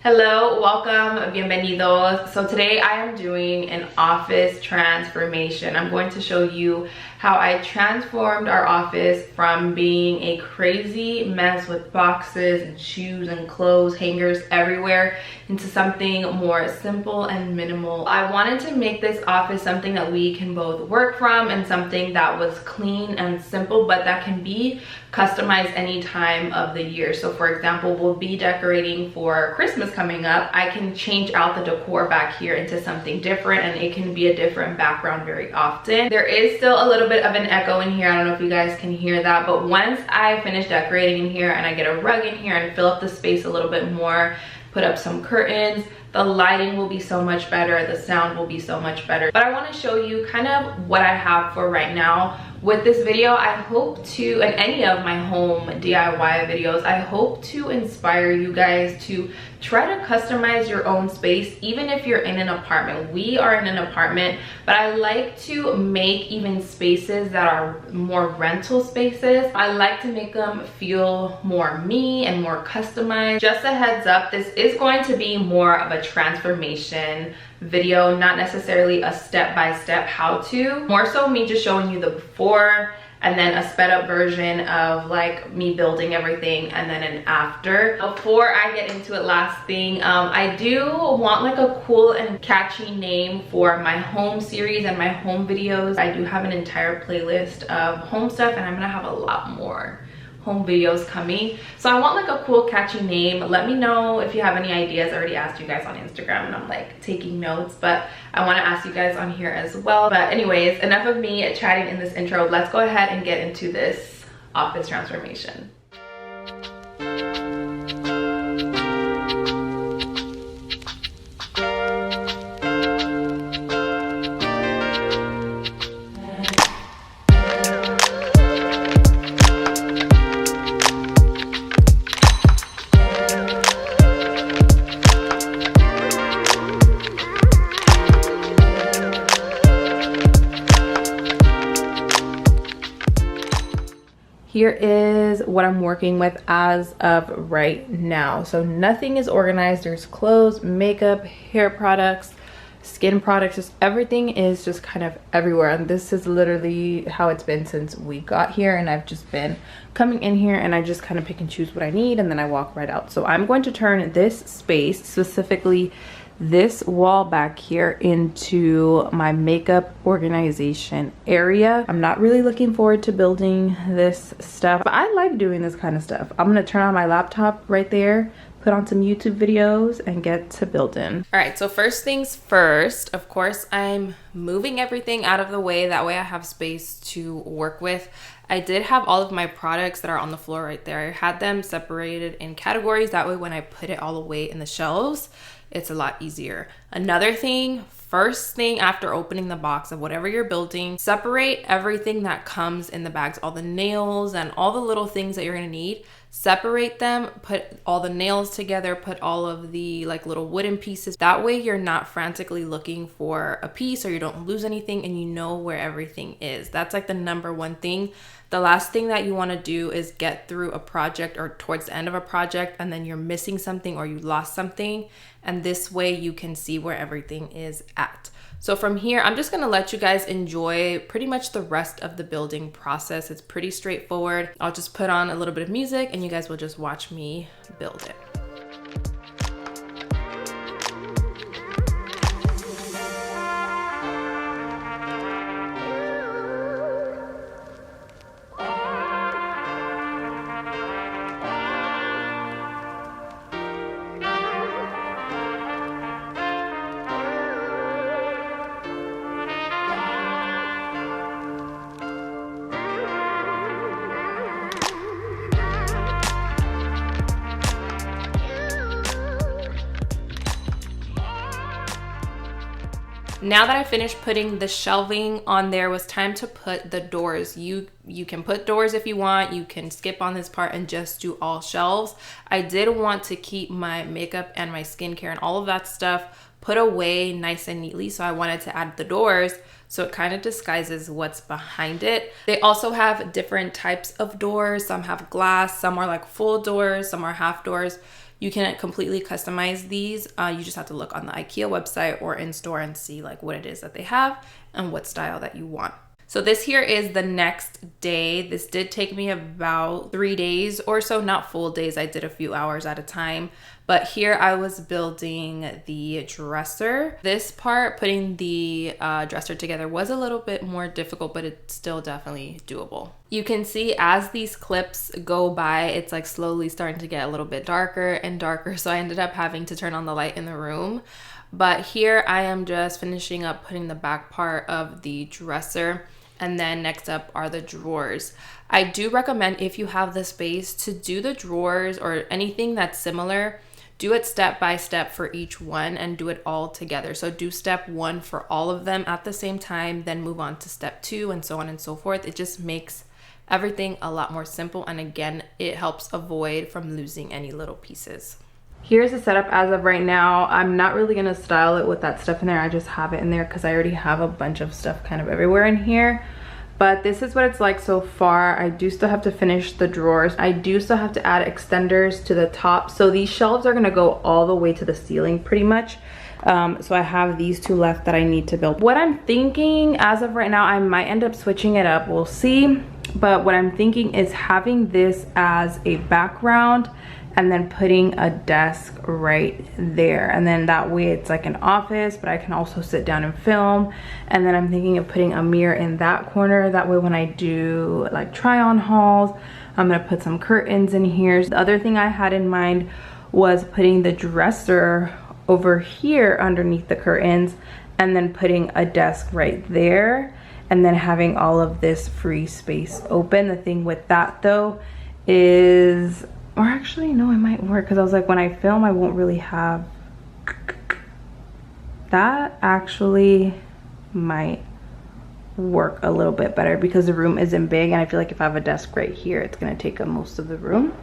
Hello, welcome, bienvenidos. So today I am doing an office transformation. I'm going to show you how I transformed our office from being a crazy mess with boxes and shoes and clothes, hangers everywhere, into something more simple and minimal. I wanted to make this office something that we can both work from and something that was clean and simple, but that can be customized any time of the year. So for example, we'll be decorating for Christmas coming up. I can change out the decor back here into something different, and it can be a different background very often. There is still a little bit of an echo in here. I don't know if you guys can hear that, but once I finish decorating in here and I get a rug in here and fill up the space a little bit more, put up some curtains, the lighting will be so much better, the sound will be so much better. But I want to show you kind of what I have for right now. With this video, I hope to, and any of my home DIY videos, I hope to inspire you guys to try to customize your own space, even if you're in an apartment. We are in an apartment, but I like to make even spaces that are more rental spaces. I like to make them feel more me and more customized. Just a heads up, this is going to be more of a transformation video, not necessarily a step-by-step how-to, more so me just showing you the before and then a sped up version of like me building everything and then an after. Before I get into it, last thing, I do want like a cool and catchy name for my home series and my home videos. I do have an entire playlist of home stuff, and I'm gonna have a lot more home videos coming, so I want like a cool catchy name. Let me know if you have any ideas. I already asked you guys on Instagram and I'm like taking notes, but I want to ask you guys on here as well. But anyways, enough of me chatting in this intro. Let's go ahead and get into this office transformation. Here is what I'm working with as of right now. So nothing is organized. There's clothes, makeup, hair products, skin products, just everything is just kind of everywhere. And this is literally how it's been since we got here, and I've just been coming in here and I just kind of pick and choose what I need and then I walk right out. So I'm going to turn this space, specifically this wall back here, into my makeup organization area. I'm not really looking forward to building this stuff, but I like doing this kind of stuff. I'm gonna turn on my laptop right there, put on some YouTube videos, and get to building. All right, so first things first, of course, I'm moving everything out of the way. That way I have space to work with. I did have all of my products that are on the floor right there. I had them separated in categories. That way when I put it all away in the shelves, it's a lot easier. Another thing, first thing after opening the box of whatever you're building, separate everything that comes in the bags, all the nails and all the little things that you're gonna need. Separate them, put all the nails together, put all of the like little wooden pieces. That way you're not frantically looking for a piece, or you don't lose anything and you know where everything is. That's like the number one thing. The last thing that you want to do is get through a project or towards the end of a project and then you're missing something or you lost something, and this way you can see where everything is at. So from here, I'm just gonna let you guys enjoy pretty much the rest of the building process. It's pretty straightforward. I'll just put on a little bit of music and you guys will just watch me build it. Now that I finished putting the shelving on there, it was time to put the doors. You can put doors if you want. You can skip on this part and just do all shelves. I did want to keep my makeup and my skincare and all of that stuff put away nice and neatly, so I wanted to add the doors so it kind of disguises what's behind it. They also have different types of doors. Some have glass, some are like full doors, some are half doors. You can completely customize these. You just have to look on the Ikea website or in store and see like what it is that they have and what style that you want. So this here is the next day. This did take me about 3 days or so, not full days. I did a few hours at a time. But here I was building the dresser. This part, putting the dresser together, was a little bit more difficult, but it's still definitely doable. You can see as these clips go by, it's like slowly starting to get a little bit darker and darker. So I ended up having to turn on the light in the room. But here I am just finishing up putting the back part of the dresser. And then next up are the drawers. I do recommend, if you have the space, to do the drawers or anything that's similar, do it step by step for each one and do it all together. So do step 1 for all of them at the same time, then move on to step 2 and so on and so forth. It just makes everything a lot more simple. And again, it helps avoid from losing any little pieces. Here's the setup as of right now. I'm not really gonna style it with that stuff in there. I just have it in there because I already have a bunch of stuff kind of everywhere in here. But this is what it's like so far. I do still have to finish the drawers. I do still have to add extenders to the top. So these shelves are gonna go all the way to the ceiling pretty much. So I have these 2 left that I need to build. What I'm thinking as of right now, I might end up switching it up, we'll see. But what I'm thinking is having this as a background and then putting a desk right there. And then that way it's like an office, but I can also sit down and film. And then I'm thinking of putting a mirror in that corner. That way when I do like try on hauls, I'm gonna put some curtains in here. The other thing I had in mind was putting the dresser over here underneath the curtains and then putting a desk right there and then having all of this free space open. The thing with that though is, or actually no, it might work because I was like, when I film I won't really have, that actually might work a little bit better because the room isn't big and I feel like if I have a desk right here it's gonna take up most of the room.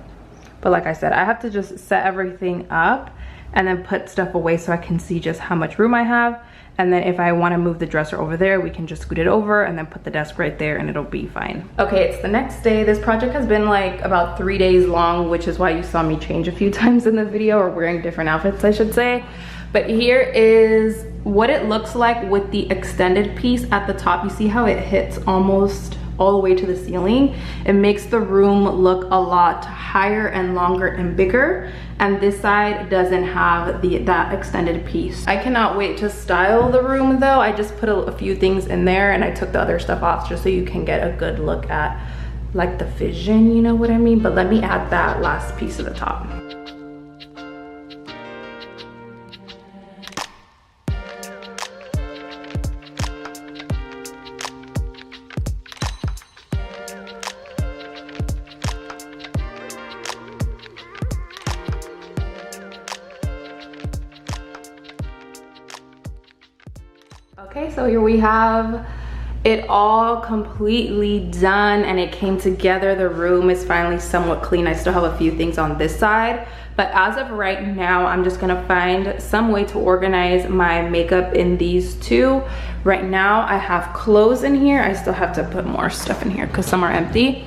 But like I said, I have to just set everything up and then put stuff away so I can see just how much room I have. And then if I want to move the dresser over there, we can just scoot it over and then put the desk right there and it'll be fine. Okay, it's the next day. This project has been like about 3 days long, which is why you saw me change a few times in the video, or wearing different outfits, I should say. But here is what it looks like with the extended piece at the top. You see how it hits almost all the way to the ceiling? It makes the room look a lot higher and longer and bigger, and this side doesn't have that extended piece. I cannot wait to style the room though. I just put a few things in there and I took the other stuff off just so you can get a good look at like the vision, you know what I mean? But let me add that last piece at the top. Okay, so here we have it all completely done and it came together. The room is finally somewhat clean. I still have a few things on this side, but as of right now, I'm just gonna find some way to organize my makeup in these 2. Right now, I have clothes in here. I still have to put more stuff in here because some are empty.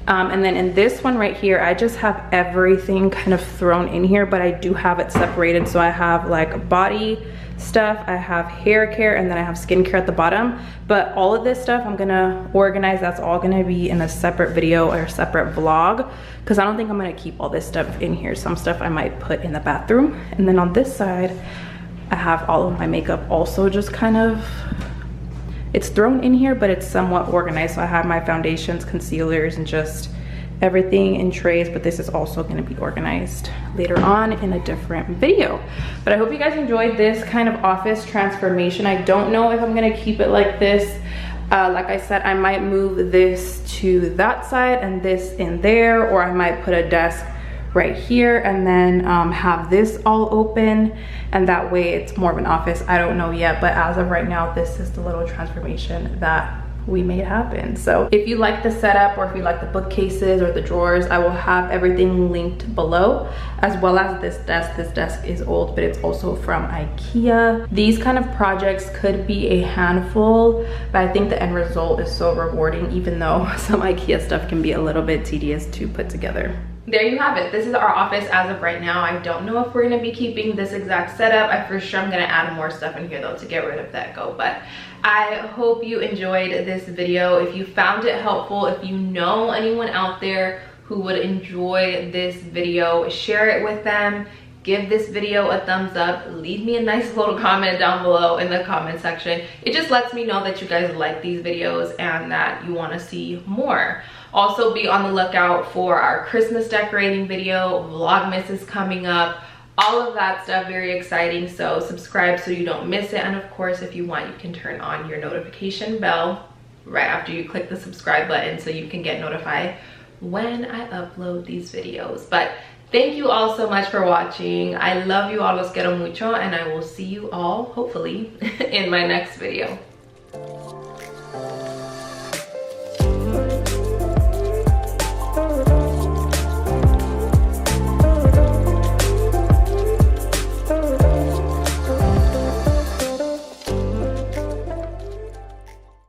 And then in this one right here, I just have everything kind of thrown in here, but I do have it separated. So I have like body stuff, I have hair care, and then I have skincare at the bottom. But all of this stuff I'm gonna organize. That's all gonna be in a separate video or a separate vlog because I don't think I'm gonna keep all this stuff in here. Some stuff I might put in the bathroom. And then on this side, I have all of my makeup also just kind of, it's thrown in here, but it's somewhat organized. So I have my foundations, concealers, and just everything in trays, but this is also going to be organized later on in a different video. But I hope you guys enjoyed this kind of office transformation. I don't know if I'm going to keep it like this. Like I said, I might move this to that side and this in there, or I might put a desk right here and then have this all open, and that way it's more of an office. I don't know yet, but as of right now, this is the little transformation that we made happen. So if you like the setup, or if you like the bookcases or the drawers, I will have everything linked below, as well as this desk. This desk is old, but it's also from Ikea. These kind of projects could be a handful, but I think the end result is so rewarding, even though some Ikea stuff can be a little bit tedious to put together. There you have it. This is our office as of right now. I don't know if we're gonna be keeping this exact setup. I for sure am gonna add more stuff in here though to get rid of that but I hope you enjoyed this video. If you found it helpful, if you know anyone out there who would enjoy this video, share it with them. Give this video a thumbs up. Leave me a nice little comment down below in the comment section. It just lets me know that you guys like these videos and that you want to see more. Also, be on the lookout for our Christmas decorating video. Vlogmas is coming up. All of that stuff, very exciting. So subscribe so you don't miss it. And of course, if you want, you can turn on your notification bell right after you click the subscribe button so you can get notified when I upload these videos. But thank you all so much for watching. I love you all, los quiero mucho, and I will see you all, hopefully, in my next video.